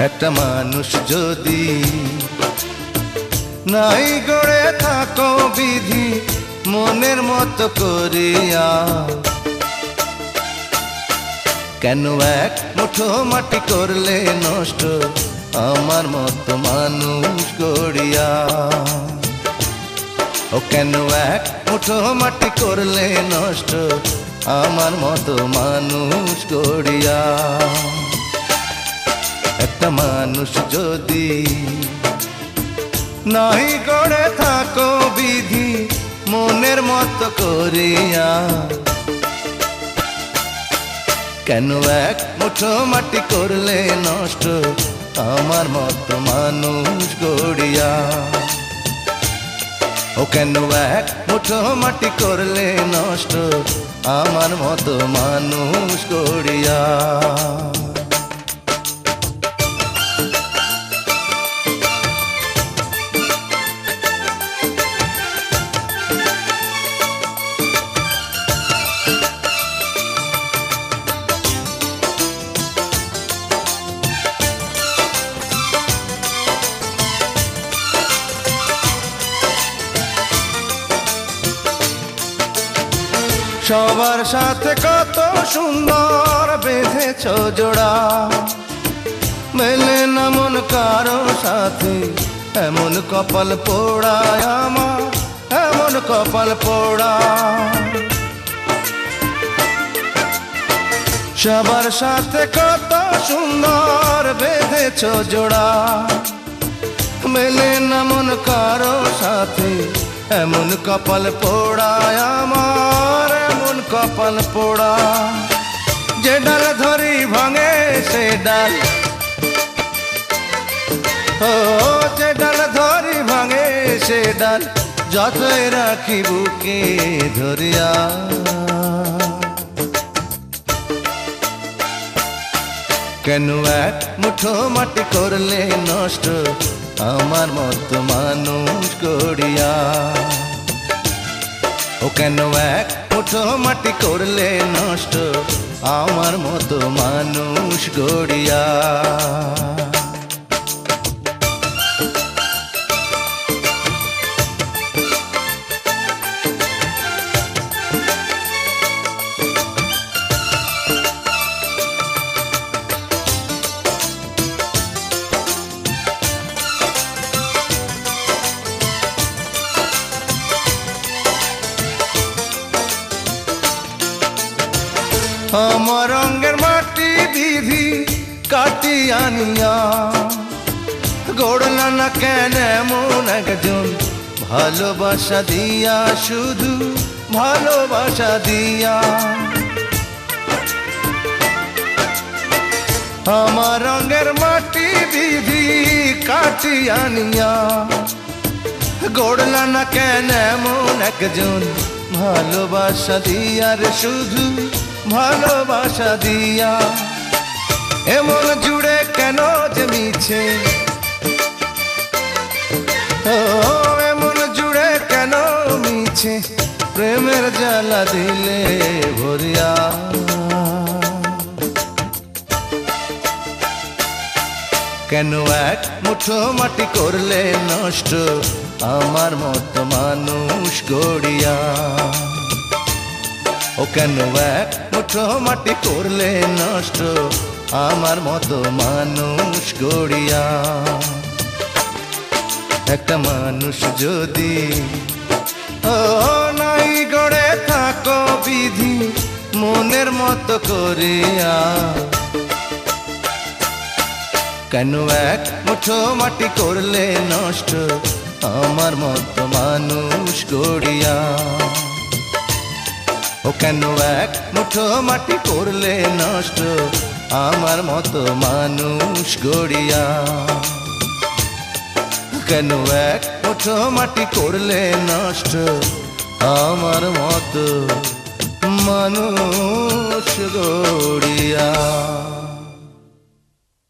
একটা মানুষ যদি নাই গড়ে থাকো বিধি মনের মতো করিয়া, কেন এক মুঠো মাটি করলে নষ্ট আমার মতো মানুষ গড়িয়া। ও কেন এক মুঠো মাটি করলে নষ্ট আমার মতো মানুষ গড়িয়া। একটা মানুষ যদি নাই গড়ে থাকো বিধি মনের মতো করিয়া, কেন এক মুঠো মাটি করলে নষ্ট আমার মতো মানুষ গড়িয়া। ও কেন এক মুঠো মাটি করলে নষ্ট আমার মতো মানুষ গড়িয়া। সবার সাথে কত সুন্দর বেঁধেছ জোড়া, মেলে না মন কারো সাথে এমন কপাল পোড়া আমার, এমন কপাল পোড়া। সবার সাথে কত সুন্দর বেঁধেছ জোড়া, মেলে না মন কারো সাথে এমন কপাল পোড়া আমার, এমন কপাল পোড়া। যে ডাল ধরি ভাঙে সে ডাল, ও যে ডাল ধরি ভাঙে সে ডাল যতই রাখি বুকে ধরিয়া। কেন এক মুঠো মাটি করলে নষ্ট আমার মতো মানুষ গড়িয়া। ও কেন এক মুঠো মাটি করলে নষ্ট আমার মতো মানুষ গড়িয়া। আমার রঙের মাটি বিধি কাটি আনিয়া, গড়লা না কেন এমন একজন ভালোবাসা দিয়া, শুধু ভালোবাসা দিয়া। আমার রঙের মাটি বিধি কাটি আনিয়া, গড়লা না কেন এমন একজন ভালোবাসা দিয়া রে, শুধু ভালোবাসা দিয়া। এমন জুড়ে কেন যে মিছে, ও এমন জুড়ে কেন মিছে প্রেমের জ্বালা দিলে ভরিয়া। কেন এক মুঠো মাটি করলে নষ্ট আমার মতো মানুষ গড়িয়া। ও কেন এক মুঠো মাটি করলে নষ্ট আমার মতো মানুষ গড়িয়া। একটা মানুষ যদি ও নাই গড়ে থাকো বিধি মনের মতো করিয়া, কেন এক মুঠো মাটি করলে নষ্ট আমার মতো মানুষ গড়িয়া। ও কেন এক মুঠো মাটি করলে নষ্ট আমার মতো মানুষ গড়িয়া। কেন এক মুঠো মাটি করলে নষ্ট আমার মতো মানুষ গড়িয়া।